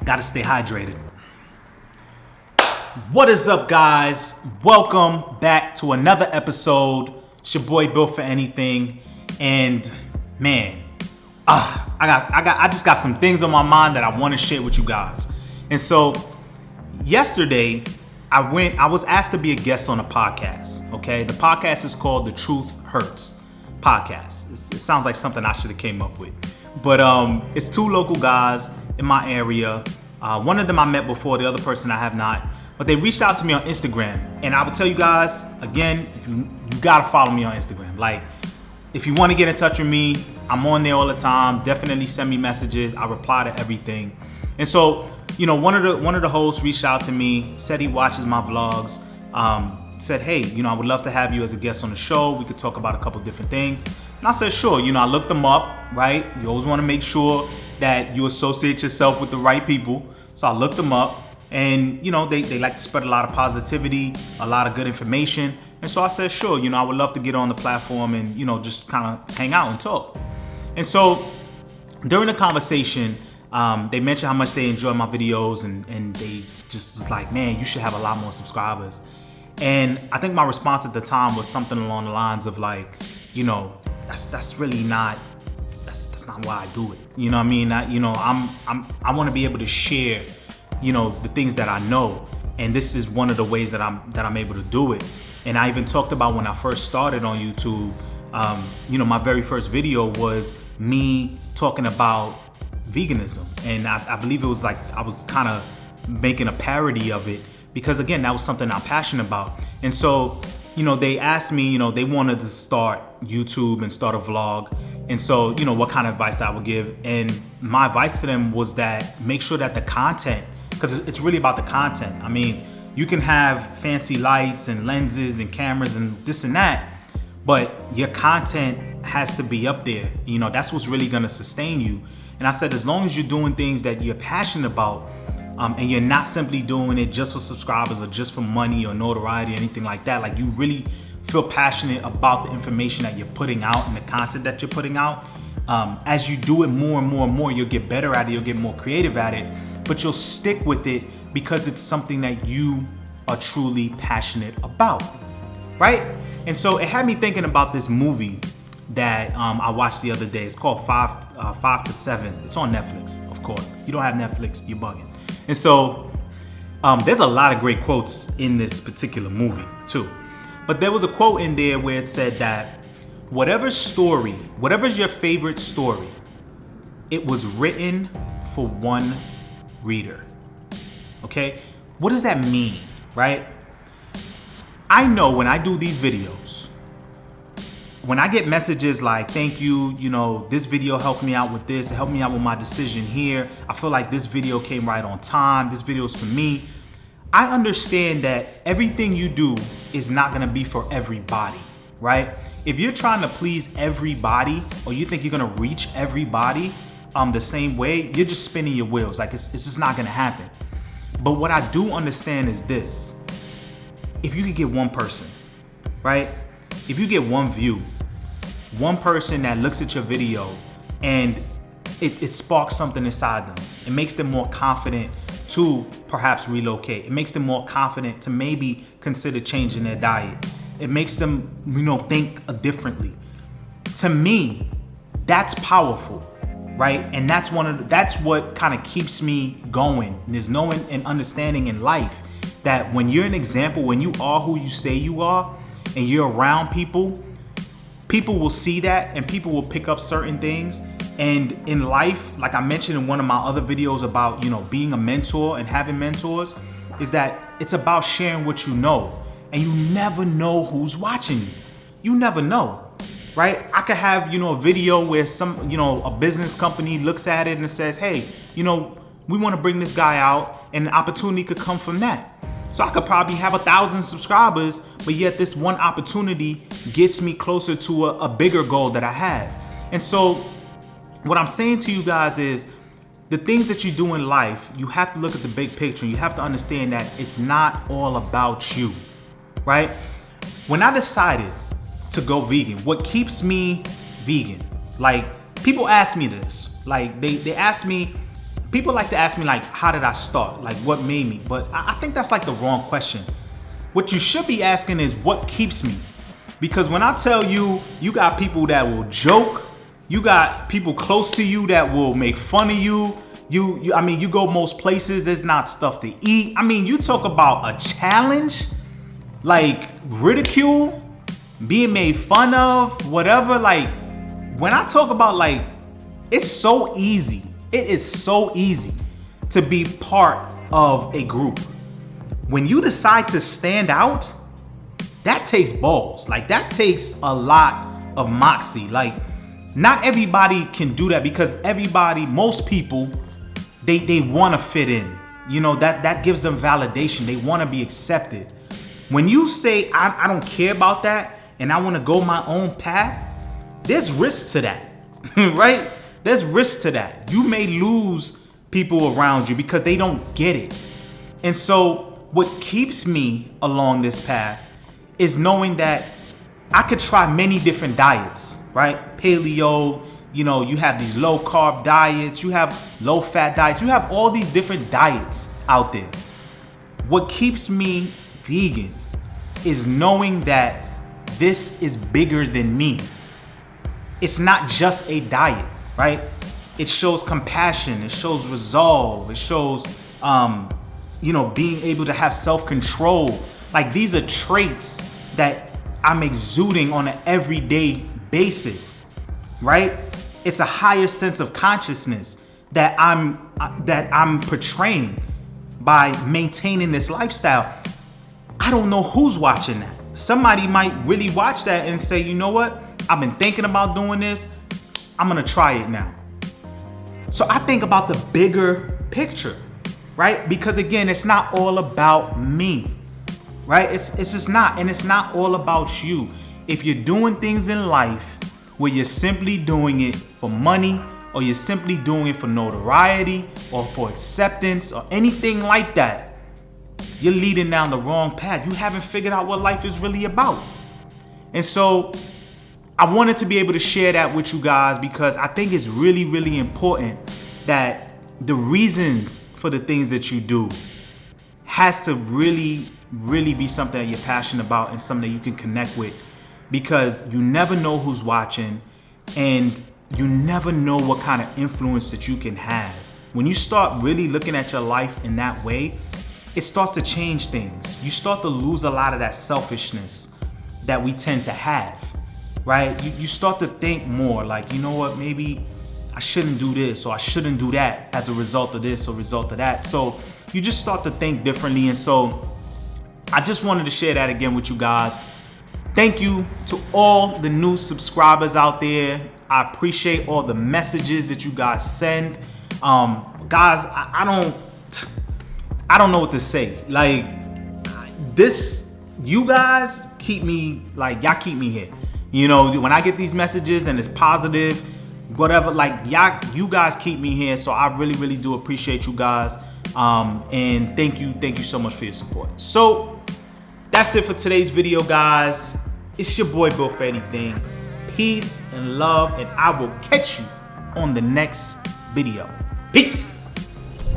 Gotta stay hydrated. What is up, guys? Welcome back to another episode. It's your boy Built for Anything, and man, I just got some things on my mind that I want to share with you guys. And so, yesterday, I was asked to be a guest on a podcast. Okay, the podcast is called The Truth Hurts Podcast. It sounds like something I should have came up with, but it's two local guys in my area. One of them I met before, the other person I have not. But they reached out to me on Instagram, and I will tell you guys again, you gotta follow me on Instagram. Like, if you want to get in touch with me, I'm on there all the time. Definitely send me messages. I reply to everything. And so, you know, one of the hosts reached out to me, said he watches my vlogs. Said, hey, you know, I would love to have you as a guest on the show. We could talk about a couple different things. And I said, sure. You know, I looked them up, right? You always want to make sure that you associate yourself with the right people. So I looked them up. And, you know, they like to spread a lot of positivity, a lot of good information. And so I said, sure, you know, I would love to get on the platform and, you know, just kind of hang out and talk. And so during the conversation, they mentioned how much they enjoy my videos and they just was like, man, you should have a lot more subscribers. And I think my response at the time was something along the lines of like, you know, that's really not, that's not why I do it. You know what I mean? I want to be able to share, you know, the things that I know, and this is one of the ways that I'm able to do it. And I even talked about when I first started on YouTube, you know, my very first video was me talking about veganism, and I believe it was like I was kind of making a parody of it because, again, that was something I'm passionate about. And so, you know, they asked me, you know, they wanted to start YouTube and start a vlog. And so, you know, what kind of advice I would give, and my advice to them was that make sure that the content, because it's really about the content. I mean, you can have fancy lights and lenses and cameras and this and that, but your content has to be up there. You know, that's what's really gonna sustain you. And I said, as long as you're doing things that you're passionate about, and you're not simply doing it just for subscribers or just for money or notoriety or anything like that, like you really feel passionate about the information that you're putting out and the content that you're putting out, as you do it more and more and more, you'll get better at it, you'll get more creative at it, but you'll stick with it because it's something that you are truly passionate about, right? And so it had me thinking about this movie that I watched the other day. It's called 5 to 7. It's on Netflix, of course. You don't have Netflix, you're bugging. And so there's a lot of great quotes in this particular movie too. But there was a quote in there where it said that whatever's your favorite story, it was written for one reader. Okay? What does that mean, right? I know when I do these videos, when I get messages like, thank you, you know, this video helped me out with this, it helped me out with my decision here, I feel like this video came right on time, this video is for me. I understand that everything you do is not gonna be for everybody, right? If you're trying to please everybody, or you think you're gonna reach everybody the same way, you're just spinning your wheels. Like it's just not gonna happen. But what I do understand is this: if you could get one person, right? If you get one view, one person that looks at your video and it sparks something inside them, it makes them more confident to perhaps relocate. It makes them more confident to maybe consider changing their diet. It makes them, you know, think differently. To me, that's powerful, right? And that's what kind of keeps me going. There's knowing and understanding in life that when you're an example, when you are who you say you are, and you're around people will see that and people will pick up certain things. And in life, like I mentioned in one of my other videos about, you know, being a mentor and having mentors, is that it's about sharing what you know, and you never know who's watching you. You never know, right? I could have, you know, a video where some, you know, a business company looks at it and says, hey, you know, we want to bring this guy out, and an opportunity could come from that. So I could probably have 1,000 subscribers, but yet this one opportunity gets me closer to a bigger goal that I have. And so what I'm saying to you guys is, the things that you do in life, you have to look at the big picture. You have to understand that it's not all about you, right? When I decided to go vegan, what keeps me vegan, like people ask me this, like they ask me, people like to ask me like, how did I start? Like what made me? But I think that's like the wrong question. What you should be asking is what keeps me? Because when I tell you, you got people that will joke, you got people close to you that will make fun of you. I mean, you go most places, there's not stuff to eat. I mean, you talk about a challenge, like ridicule, being made fun of, whatever. Like, when I talk about like, it's so easy. It is so easy to be part of a group. When you decide to stand out, that takes balls. Like, that takes a lot of moxie. Like, not everybody can do that because most people, they want to fit in. You know, that gives them validation. They want to be accepted. When you say, I don't care about that and I want to go my own path, there's risk to that, right? There's risk to that. You may lose people around you because they don't get it. And so what keeps me along this path is knowing that I could try many different diets, right? Paleo, you know, you have these low carb diets, you have low fat diets, you have all these different diets out there. What keeps me vegan is knowing that this is bigger than me. It's not just a diet, right? It shows compassion, it shows resolve, it shows, being able to have self-control. Like, these are traits that I'm exuding on an everyday basis, right? It's a higher sense of consciousness that I'm portraying by maintaining this lifestyle. I don't know who's watching that. Somebody might really watch that and say, you know what? I've been thinking about doing this. I'm gonna try it now. So I think about the bigger picture, right? Because again, it's not all about me, right? It's just not, and it's not all about you. If you're doing things in life where you're simply doing it for money, or you're simply doing it for notoriety or for acceptance or anything like that, you're leading down the wrong path. You haven't figured out what life is really about. And so I wanted to be able to share that with you guys because I think it's really, really important that the reasons for the things that you do has to really, really be something that you're passionate about and something that you can connect with, because you never know who's watching and you never know what kind of influence that you can have. When you start really looking at your life in that way, it starts to change things. You start to lose a lot of that selfishness that we tend to have, right? You start to think more like, you know what, maybe I shouldn't do this or I shouldn't do that as a result of this or result of that. So you just start to think differently. And so I just wanted to share that again with you guys. Thank you to all the new subscribers out there. I appreciate all the messages that you guys send. Guys, I don't know what to say. Like, this, you guys keep me, like, y'all keep me here. You know, when I get these messages and it's positive, whatever, like, you guys keep me here. So I really, really do appreciate you guys. And thank you so much for your support. So that's it for today's video, guys. It's your boy Built For Anything. Peace and love, and I will catch you on the next video. Peace.